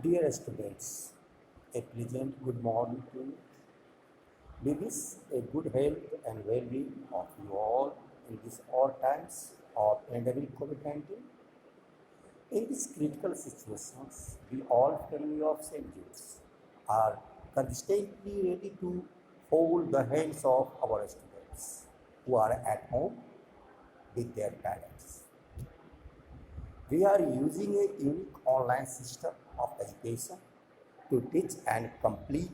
Dear students, a pleasant good morning to you. We wish a good health and well-being of you all in these odd times of pandemic COVID-19. In these critical situations, we all family of St. Jude's are constantly ready to hold the hands of our students who are at home with their parents. We are using a unique online system of education to teach and complete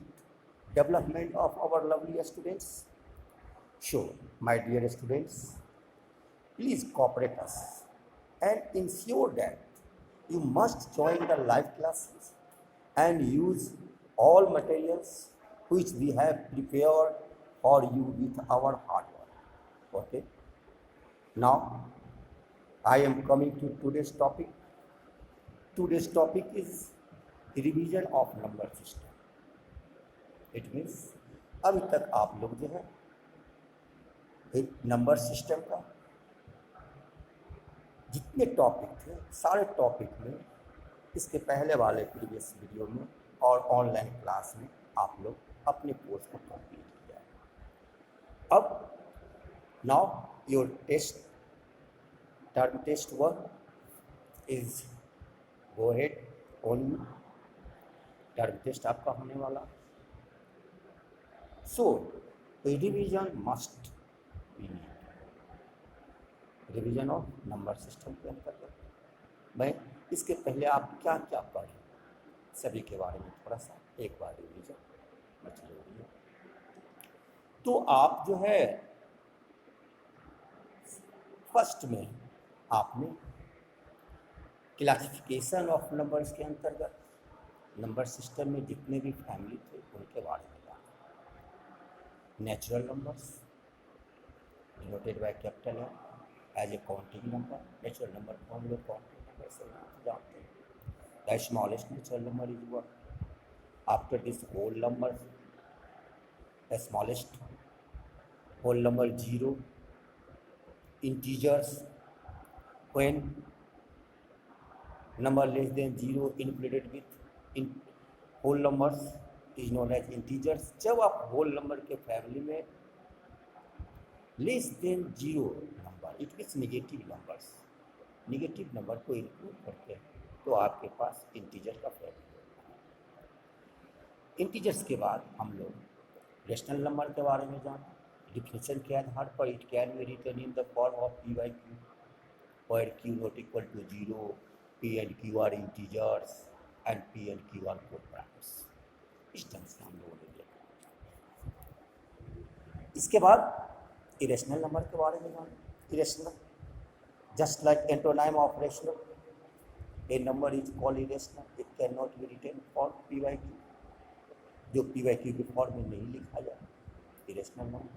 development of our lovely students. So, my dear students, please cooperate us and ensure that you must join the live classes and use all materials which we have prepared for you with our hard work. Okay. Now, I am coming to today's topic. Today's topic is revision of number system. It means अभी तक आप लोग जो है एक number system का जितने topic थे सारे टॉपिक में इसके पहले वाले प्रीवियस वीडियो में और ऑनलाइन क्लास में आप लोग अपने कोर्स को कंप्लीट किया. अब now your test term test 1 is go head on you. Term test आपका होने वाला. So revision must be need. Revision of number system के अंतर्गत भाई इसके पहले आप क्या क्या पढ़े सभी के बारे में थोड़ा सा एक बार रिवीजन बहुत जरूरी है. तो आप जो है फर्स्ट में आपने क्लासिफिकेशन ऑफ नंबर्स के अंतर्गत नंबर सिस्टम में जितने भी फैमिली थे उनके बारे में जाना. Natural numbers denoted by capital है as a counting number. Natural number को हम लोग काउंटिंग नंबर से जानते हैं. The smallest natural number is 1. After this whole number the smallest whole number 0. Integers when number less than 0 included with in whole numbers is known as integers. जब आप whole number के family में less than 0 number it means negative number को include करते हैं तो आपके पास integer का फैमिली होता है. इंटीजर्स के बाद हम लोग रेशनल नंबर के बारे में जाना. डिफिनेशन के आधार पर it can be written in the form of p by q where q not equal to 0. P and Q are integers and P and Q are co-primers. इस ढंग से हम लोगों ने देखा. इसके बाद इरेशनल नंबर के बारे में जाना. Irrational just like antonym of rational a number is called irrational. It can not be written for P by Q. जो P by Q के फॉर्म में नहीं लिखा जाए इरेशनल नंबर.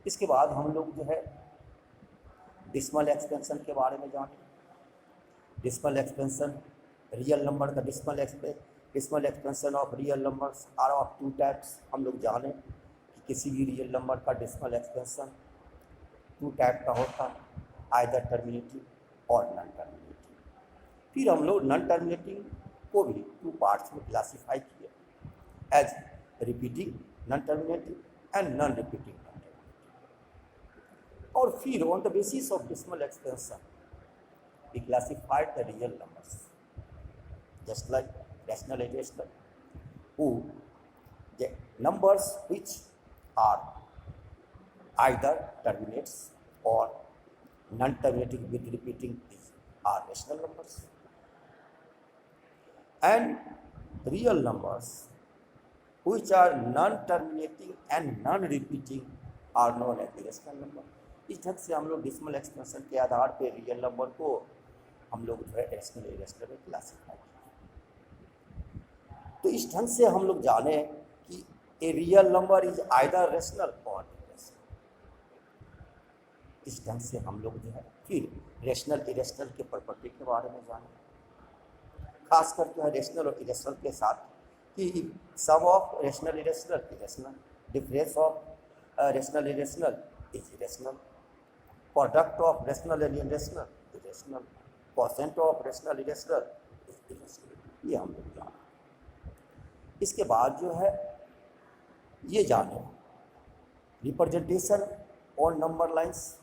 इसके बाद हम लोग जो है डिसिमल एक्सपेंशन के बारे में जाने. डिसिमल एक्सपेंशन रियल नंबर का decimal expansion of real numbers are of 2 types. हम लोग जाने कि किसी भी रियल नंबर का डिसिमल एक्सपेंशन 2 टाइप का होता है, आइदर टर्मिनेटिव और नॉन टर्मिनेटिव. फिर हम लोग नॉन टर्मिनेटिव को भी 2 पार्ट्स में क्लासीफाई किए as repeating non terminative and non repeating non terminative. और फिर on the basis of decimal expansion we classified the real numbers just like rational and irrational, who the numbers which are either terminates or non-terminating with repeating are rational numbers, and real numbers which are non-terminating and non-repeating are known as irrational number. इस ढंग से हम लोग decimal expansion के आधार पर real number को हम लोग जो है रेशनल इरेशनल में क्लासीफाई किए. तो इस ढंग से हम लोग जाने कि a real number is either rational और इरेशनल. इस ढंग से हम लोग जो है फिर रेशनल इरेशनल के प्रॉपर्टी के बारे में जाने. खासकर जो है रेशनल और इरेशनल के साथ कि sum of rational irrational difference of rational irrational is irrational. Product of rational and irrational irrational. Percent of rational irrational is irrational. ये हम लोग जाने। इसके बाद जो है ये जाने representation on number lines,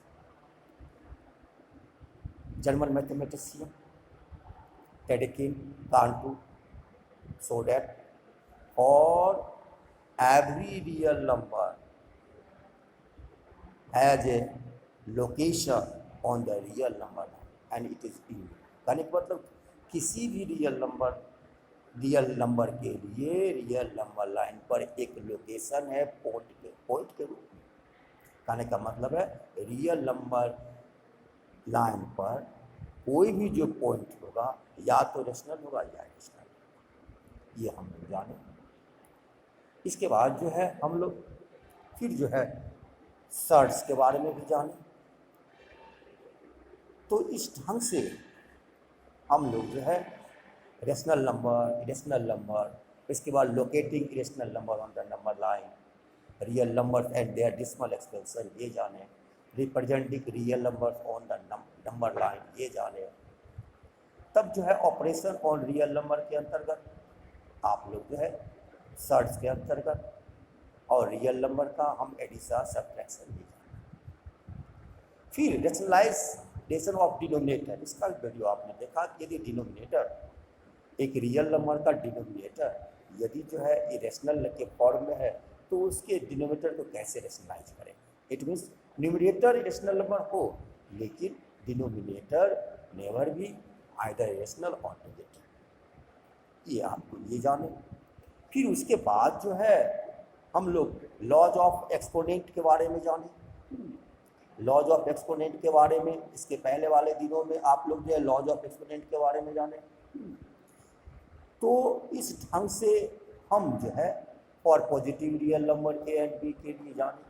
German mathematician Dedekind Cantor so that for every real number has a location on the real number and it is unique। कहने का मतलब किसी भी रियल नंबर के लिए रियल नंबर लाइन पर एक लोकेशन है पॉइंट के रूप में। कहने का मतलब है रियल नंबर लाइन पर कोई भी जो पॉइंट होगा या तो रेशनल होगा या इरेशनल, ये हम लोग जाने। इसके बाद जो है हम लोग फिर जो है सर्ट्स के बारे में भी जाने। तो इस ढंग से हम लोग जो है रेशनल नंबर, इरेशनल नंबर, इसके बाद locating irrational number on the number line, real number and their decimal expansion ये जाने, representing real number on the number line ये जाने। तब जो है ऑपरेशन ऑन रियल नंबर के अंतर्गत आप लोग जो है सर्ट्स के अंतर्गत और रियल नंबर का हम एडिशन सब्ट्रैक्शन भी जाने। फिर रेशनलाइजेशन ऑफ डिनोमिनेटर, इसका वीडियो आपने देखा कि यदि डिनोमिनेटर एक रियल नंबर का डिनोमिनेटर यदि जो है इरेशनल के फॉर्म में है तो उसके डिनोमिनेटर को कैसे रेशनलाइज करें। It means numerator irrational number हो लेकिन डिनोमिनेटर नेवर भी आइदर इरेशनल और नेगेटिव, ये आपको ये जाने। फिर उसके बाद जो है हम लोग लॉज ऑफ एक्सपोनेंट के बारे में जाने। लॉज ऑफ एक्सपोनेंट के बारे में इसके पहले वाले दिनों में आप लोग जो है लॉज ऑफ एक्सपोनेंट के बारे में जाने। तो इस ढंग से हम जो है for positive real number a and b के लिए जाने।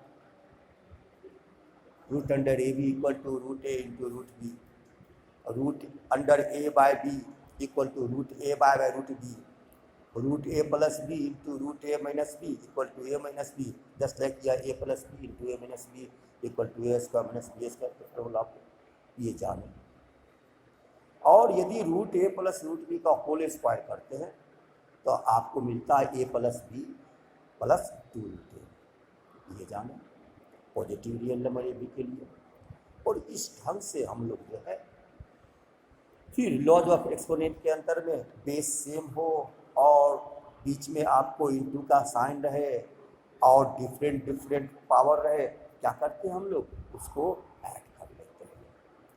Root under a b equal to root a into root b, root under a by b equal to root a by root b, root a plus b into root a minus b equal to a minus b, just like या a plus b into a minus b equal to a square minus b square, आपको ये जाने। और यदि root a plus root b का whole square करते हैं तो आपको मिलता है a plus b plus 2 root a, ये जाने positive real number a b के लिए। और इस ढंग से हम लोग जो है फिर लॉज ऑफ एक्सपोनेंट के अंतर में बेस सेम हो और बीच में आपको इंटू का साइन रहे और डिफरेंट पावर रहे, क्या करते हैं हम लोग उसको ऐड कर लेते हैं।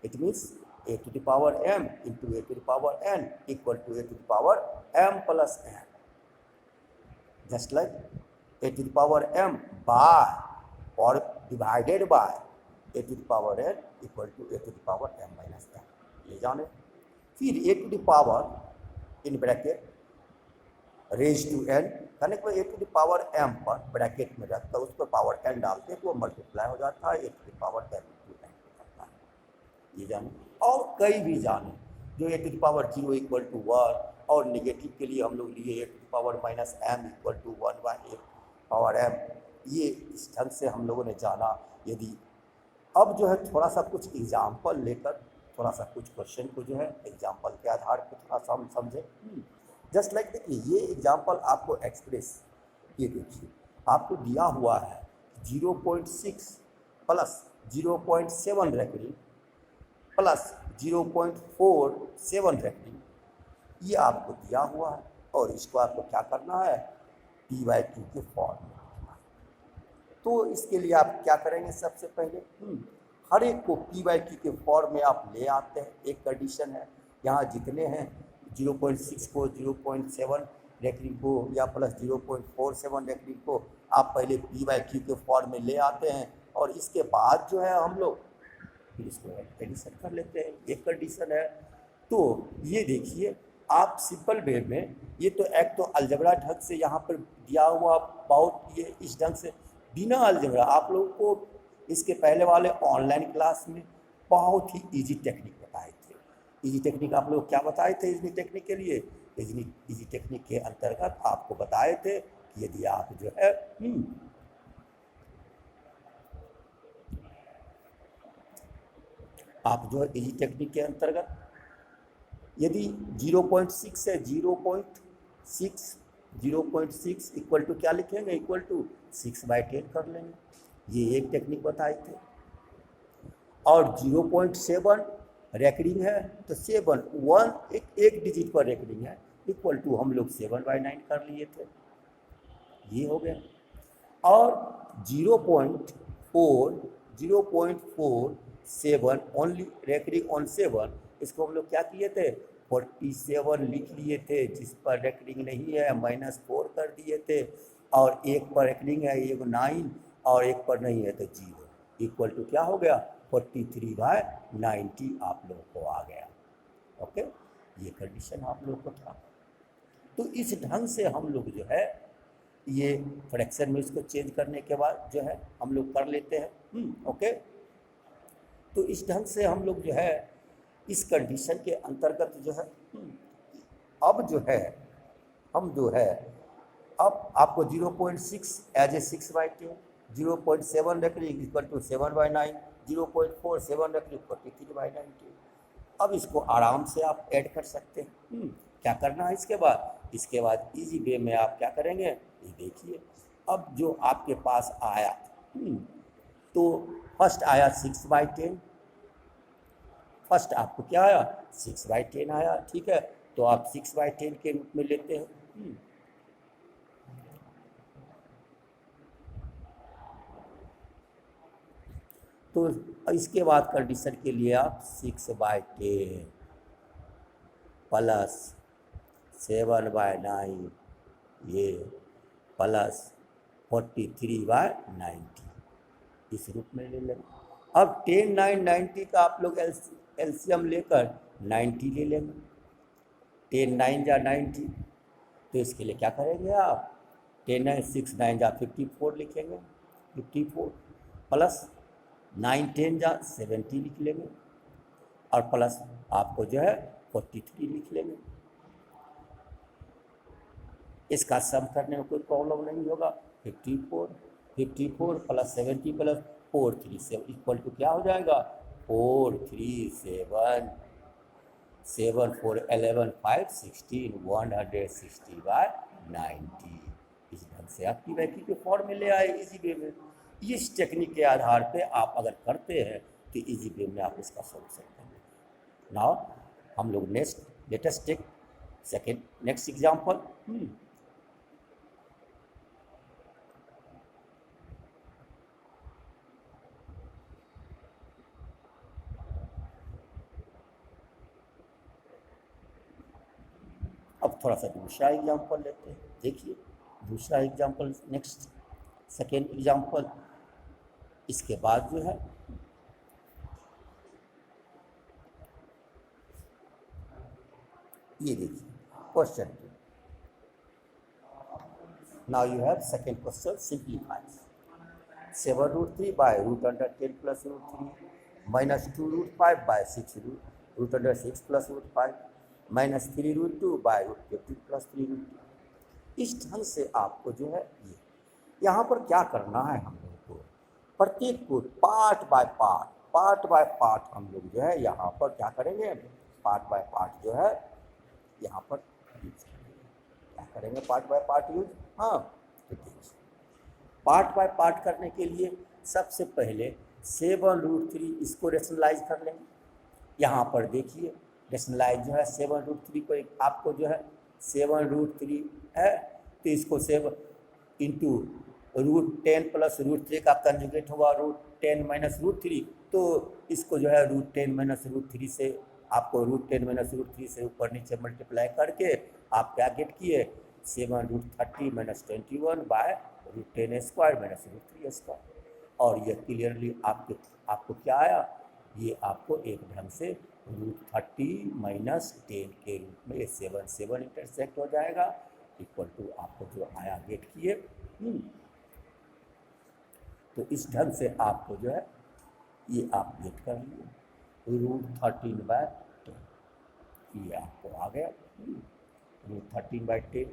It means a to the power m into a to the power n equal to a to the power m plus n, just like a to the power m by और divided by a to the power n equal to a to the power m minus n, ये जाने। फिर a to the power in bracket raise to n, कहने को a to the power m पर bracket में रखता है उस पर पावर n डालते हैं तो वो मल्टीप्लाई हो जाता है, a to the power m into n हो जाता है, ये जाने। और कई भी जाने जो a to the power 0 equal to 1 और नेगेटिव के लिए हम लोग लिए a to the power minus m equal to 1 by a power m, ये इस ढंग से हम लोगों ने जाना। यदि अब जो है थोड़ा सा कुछ एग्जाम्पल लेकर थोड़ा सा कुछ क्वेश्चन को जो है एग्जाम्पल के आधार पर थोड़ा सा हम समझें। जस्ट लाइक देखिए ये एग्जाम्पल आपको एक्सप्रेस, ये देखिए आपको दिया हुआ है 0.6 प्लस 0.7 रेकरिंग प्लस 0.47 रेकरिंग, ये आपको दिया हुआ है और इसको आपको क्या करना है p/q के फॉर्म में। तो इसके लिए आप क्या करेंगे, सबसे पहले हर एक को p/q के फॉर्म में आप ले आते हैं। एक कंडीशन है यहाँ जितने हैं 0.6 को 0.7 रेकरिंग को या प्लस 0.47 रेकरिंग को आप पहले p/q के फॉर्म में ले आते हैं और इसके बाद जो है हम लोग फिर इसको एडिशन कर लेते हैं, एक कंडीशन है। तो ये देखिए आप सिंपल वे में ये तो एक तो अलजबरा ढंग से यहाँ पर दिया हुआ बहुत, ये इस ढंग से बिना अलजबरा आप लोगों को इसके पहले वाले ऑनलाइन क्लास में बहुत ही इजी टेक्निक बताए थे। इजी टेक्निक आप लोग क्या बताए थे इजी टेक्निक के लिए, इजी टेक्निक के अंतर्गत आपको बताए थे कि यदि आप जो है आप जो है इजी टेक्निक के अंतर्गत यदि 0.6 है, 0.6 इक्वल टू क्या लिखेंगे, इक्वल टू 6/10 कर लेंगे। ये एक टेक्निक बताई थे। और 0.7 रेकरिंग है तो 7 1 एक डिजिट पर रेकरिंग है, इक्वल टू हम लोग 7/9 कर लिए थे। ये हो गया। और 0.47 ओनली रेकरिंग ऑन 7, इसको हम लोग क्या किए थे, 47 लिख लिए थे। जिस पर रेकरिंग नहीं है -4 कर दिए थे। और एक पर रेकरिंग है, एक 9 और एक पर नहीं है तो 0, इक्वल टू क्या हो गया, 43/90 आप लोगों को आ गया। ओके, ये कंडीशन आप लोगों को था। तो इस ढंग से हम लोग जो है ये फ्रैक्शन में इसको चेंज करने के बाद जो है हम लोग कर लेते हैं। ओके, तो इस ढंग से हम लोग जो है इस कंडीशन के अंतर्गत जो है अब जो है हम जो है अब आपको 0.6 एज ए 6/10, 0.7 रख ली इक्वल टू 7/9, 0.47 रख ली 43/90। अब इसको आराम से आप ऐड कर सकते हैं। क्या करना है इसके बाद इजी वे में आप क्या करेंगे, ये देखिए। अब जो आपके पास आया तो फर्स्ट आया 6/10, फर्स्ट आपको क्या आया 6/10 आया, ठीक है। तो आप 6/10 के रूप में लेते हैं। तो इसके बाद कंडीशन के लिए आप 6/10 प्लस 7/9 ये प्लस 43/90 इस रूप में ले लेंगे। अब 10, 9, 90 का आप लोग एलसीएम लेकर 90 ले लेंगे। 10, 9 जा 90, तो इसके लिए क्या करेंगे आप 10, 9, 6, 9 जा 54 लिखेंगे, 54 प्लस 9, 10 जा 70 लिख लेंगे और प्लस आपको जो है 43 लिख लेंगे। इसका सम करने में कोई प्रॉब्लम नहीं होगा। 54 प्लस 70 प्लस 437 इक्वल टू क्या हो जाएगा 437 7 4 11 5 16 160/90। इस ढंग से आपकी वैक्यूम के फॉर्मूले आए इजी वे में। इस टेक्निक के आधार पे आप अगर करते हैं तो इजी वे में आप इसका सोल्यूशन करेंगे। नाउ हम लोग लेटेस्ट टेक नेक्स्ट एग्जाम्पल। अब थोड़ा सा दूसरा एग्जाम्पल लेते हैं। देखिए दूसरा एग्जाम्पल, नेक्स्ट सेकेंड एग्जाम्पल, इसके बाद जो है ये देखिए question 2। Now you have second question, simplify 7√3 by √10 plus √3 minus 2√5 by 6√6 plus √5 minus 3√2 by √15 plus 3√2। इस ढंग से आपको जो है ये यहाँ पर क्या करना है, हम लोग को प्रत्येक को पार्ट बाय पार्ट हम लोग जो है यहाँ पर क्या करेंगे, पार्ट बाय पार्ट जो है यहाँ पर यूज करेंगे। क्या करेंगे पार्ट बाय पार्ट यूज। हाँ, तो देखिए पार्ट बाय पार्ट करने के लिए सबसे पहले 7√3 इसको रेशनलाइज कर लेंगे। यहाँ पर देखिए रेशनलाइज जो है 7√3 को आपको जो है 7√3 है तो इसको 7 इंटू √10 प्लस √3 का कंजुगेट होगा √10 माइनस √3, तो इसको जो है √10 माइनस √3 से आपको √10 माइनस √3 से ऊपर नीचे मल्टीप्लाई करके आप क्या गेट किए 7√30 माइनस 21 बाय √10 स्क्वायर माइनस √3 और ये क्लियरली आपको क्या आया, ये आपको एक ढंग से √30 माइनस 10 के रूप में 7 इंटरसेक्ट हो जाएगा, इक्वल टू आपको जो आया गेट किए। तो इस ढंग से आपको जो है ये आप गेट कर लिए √13/10, ये आपको आ गया √13/10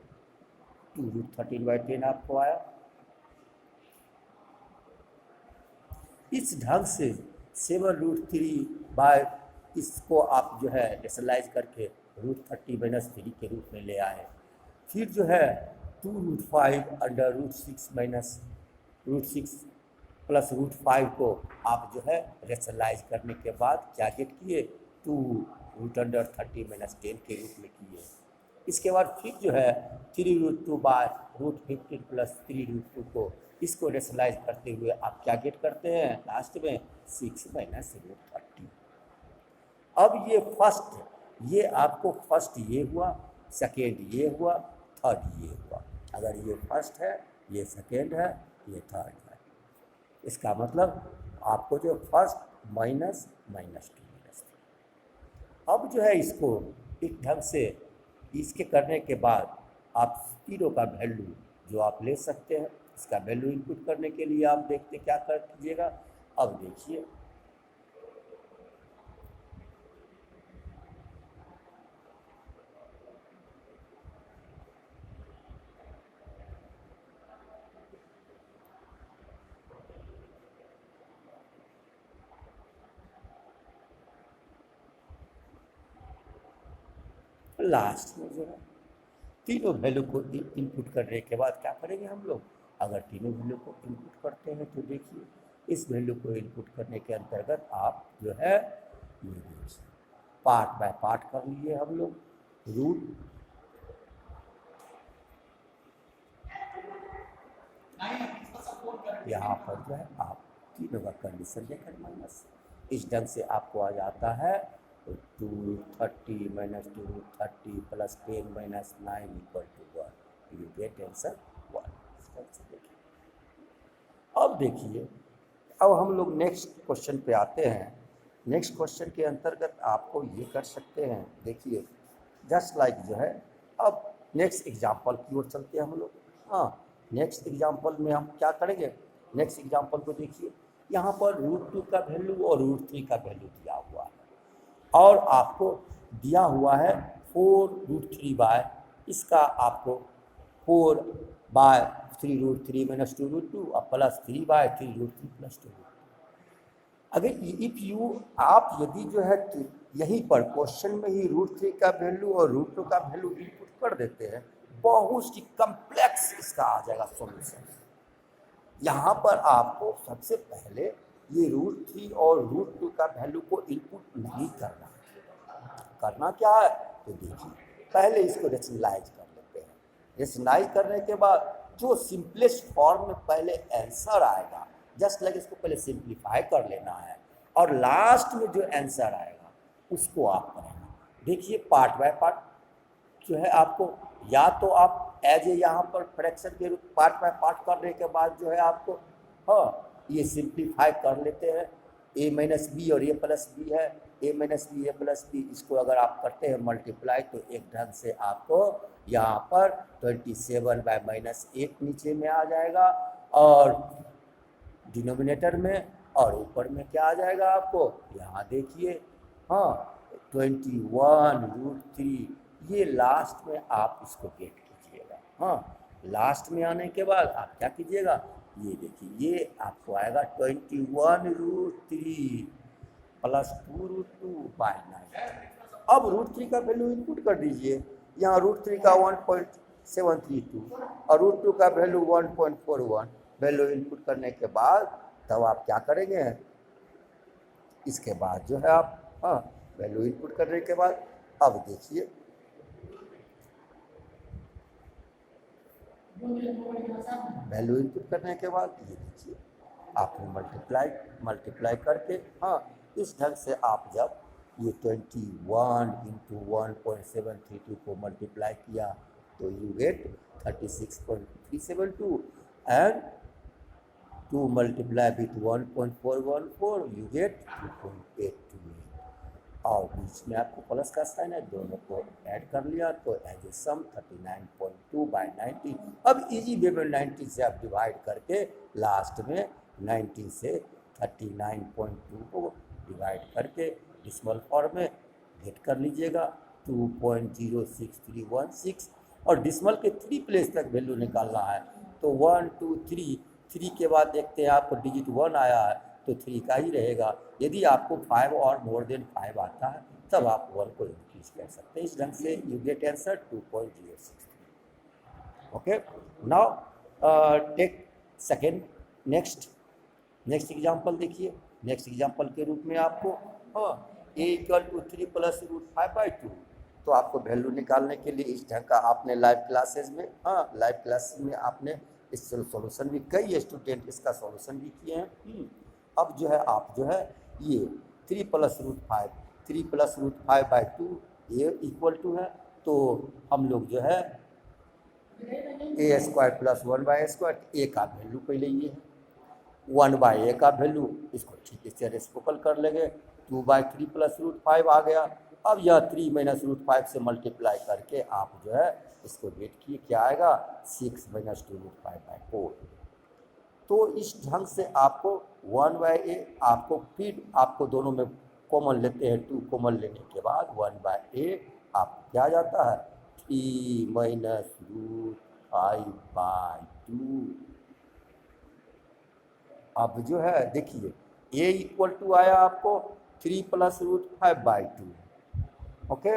√13/10 आपको आया। इस ढंग से 7√3 बाय इसको आप जो है रेशनलाइज करके √30 - 3 के रूप में ले आए। फिर जो है 2√5 अंडर √6 माइनस √6 प्लस √5 को आप जो है रेशनलाइज करने के बाद क्या गेट किए, 2√30 - 10 के रूप में किए। इसके बाद फिर जो है 3√2 बाय √15 प्लस 3√2 को इसको रेशनलाइज करते हुए आप क्या गेट करते हैं लास्ट में 6 - √30। अब ये फर्स्ट, ये आपको फर्स्ट ये हुआ, सेकेंड ये हुआ, थर्ड ये हुआ। अगर ये फर्स्ट है, ये सेकेंड है, ये थर्ड है, इसका मतलब आपको जो फर्स्ट माइनस माइनस 2 - 3। अब जो है इसको एक ढंग से इसके करने के बाद आप तीनों का वैल्यू जो आप ले सकते हैं, इसका वैल्यू इनपुट करने के लिए आप देखते क्या कर कीजिएगा। अब देखिए लास्ट में जो है तीनों वैल्यू को इनपुट करने के बाद क्या करेंगे हम लोग, अगर तीनों वैल्यू को इनपुट करते हैं तो देखिए इस वैल्यू को इनपुट करने के अंतर्गत आप जो है ये पार्ट बाय पार्ट कर लिए हम लोग। रूट यहाँ पर जो है आप तीनों का कंडीशन लेकर माइनस, इस ढंग से आपको आ जाता है 230 - 230 प्लस 10 - 9 = 1। You get answer 1। अब देखिए, अब हम लोग नेक्स्ट क्वेश्चन पे आते हैं। नेक्स्ट क्वेश्चन के अंतर्गत आपको ये कर सकते हैं, देखिए जस्ट लाइक जो है, अब नेक्स्ट एग्जाम्पल की ओर चलते हैं हम लोग। हाँ, नेक्स्ट एग्जाम्पल में हम क्या करेंगे, नेक्स्ट एग्जाम्पल को देखिए, यहाँ पर √2 का वैल्यू और √3 का वैल्यू दिया हुआ है और आपको दिया हुआ है 4√3 बाय, इसका आपको 4 बाय 3√3 - 2√2 और प्लस 3 बाय 3√3 प्लस 2। अगर इफ यू आप यदि जो है यहीं पर क्वेश्चन में ही √3 का वैल्यू और √2 का वैल्यू इनपुट कर देते हैं, बहुत सी कम्प्लेक्स इसका आ जाएगा सॉल्यूशन। यहाँ पर आपको सबसे पहले ये √3 और √2 का वैल्यू को इनपुट नहीं करना। करना क्या है तो देखिए, पहले इसको रेशनलाइज कर लेते हैं। रेशनलाइज करने के बाद जो सिंपलेस्ट फॉर्म में पहले आंसर आएगा, जस्ट लाइक इसको पहले सिंप्लीफाई कर लेना है और लास्ट में जो आंसर आएगा उसको आप करेंगे। देखिए पार्ट बाय पार्ट जो है आपको, या तो आप एज ए यहाँ पर फ्रैक्शन के रूप पार्ट बाय पार्ट करने के बाद जो है आपको हाँ ये सिंप्लीफाई कर लेते हैं। a - b और a + b है, a - b a + b, इसको अगर आप करते हैं मल्टीप्लाई तो एक ढंग से आपको यहाँ पर 27 बाय -1 नीचे में आ जाएगा और डिनोमिनेटर में, और ऊपर में क्या आ जाएगा आपको, यहाँ देखिए हाँ 21√3। ये लास्ट में आप इसको गेट कीजिएगा। हाँ, लास्ट में आने के बाद आप क्या कीजिएगा, ये देखिए ये आपको आएगा 21√3 प्लस 2√2 बाय 9। अब √3 का वैल्यू इनपुट कर दीजिए, यहाँ √3 का 1.732 और √2 का वैल्यू 1.41। वैल्यू इनपुट करने के बाद तब आप क्या करेंगे, इसके बाद जो है आप हाँ वैल्यू इनपुट करने के बाद अब देखिए वैल्यू इनपुट करने के बाद ये देखिए आपने मल्टीप्लाई करके हाँ इस ढंग से आप जब ये 21 × 1.732 को मल्टीप्लाई किया तो you get 36.372 and 2 multiply with 1.414 you get 2.828 और बीच में आपको प्लस का साइन है, दोनों को ऐड कर लिया तो एज ए सम 39.2 बाय 90। अब इजी वे में 90 से आप डिवाइड करके लास्ट में 90 से 39.2 को डिवाइड करके डिसिमल फॉर्म में गेट कर लीजिएगा 2.06316 और डिसिमल के 3 प्लेस तक वैल्यू निकालना है तो 1 2 3 के बाद देखते हैं आपको डिजिट 1 आया है तो 3 का ही रहेगा। यदि आपको 5 और मोर देन 5 आता है तब आप 1 को इंक्रीज कर सकते हैं। इस ढंग से you get answer 2.063। Okay, now take second next example देखिए। नेक्स्ट एग्जाम्पल के रूप में आपको a equal to 3 plus root 5/2, तो आपको वैल्यू निकालने के लिए इस ढंग का आपने लाइव क्लासेस में आपने इस सॉल्यूशन भी, कई स्टूडेंट इसका सॉल्यूशन भी किए हैं। अब जो है आप जो है ये 3 प्लस रूट 5/2 ये इक्वल टू है, तो हम लोग जो है ए स्क्वायर प्लस 1/स्क्वायर, ए का वैल्यू पहले ये है 1/a का वैल्यू, इसको ठीक से रेसिप्रोकल कर लेंगे, 2/3 प्लस रूट 5 आ गया। अब यह 3 माइनस रूट 5 से मल्टीप्लाई करके आप जो है इसको वेट किए, क्या आएगा 6 माइनस 2 रूट 5/4। तो इस ढंग से आपको 1/a आपको, फिर आपको दोनों में कॉमन लेते हैं, 2 कॉमन लेने के बाद 1/a आप क्या जाता है 3 माइनस रूट 5/2। अब जो है देखिए a इक्वल टू आया आपको 3 प्लस रूट 5/2। ओके,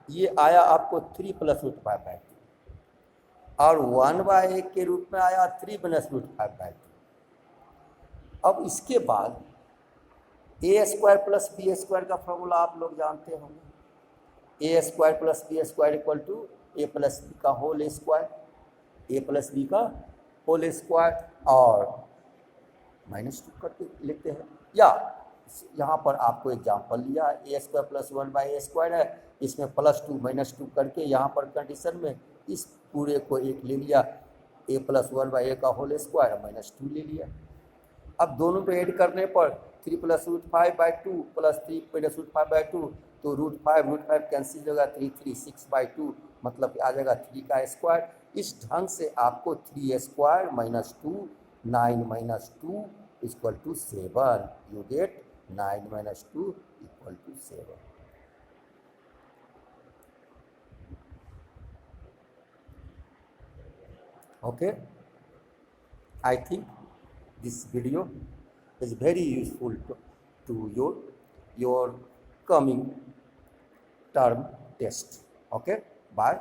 ये आया आपको 3 प्लस रूट 5/2 और 1/a के रूप में आया 3 माइनस रूट 5/2। अब इसके बाद a square plus b square का फॉर्मूला आप लोग जानते होंगे। A square plus b square equal to a plus b का whole square, a plus b का होल स्क्वायर और -2 करके लिखते हैं। या यहाँ पर आपको एग्जाम्पल लिया ए स्क्वायर प्लस 1/a स्क्वायर है, इसमें +2 -2 करके यहाँ पर कंडीशन में इस पूरे को एक ले लिया, a प्लस 1/a का होल स्क्वायर -2 ले लिया। अब दोनों पे ऐड करने पर 3 plus root 5/2 plus 3 minus root 5/2, तो रूट 5 कैंसिल होगा, 3 6/2 मतलब आ जाएगा 3 का स्क्वायर। इस ढंग से आपको 3 square -2 9 - 2 equal to 7, you get 9 - 2 equal to 7। Okay, I think this video is very useful to your coming term test. Okay, bye.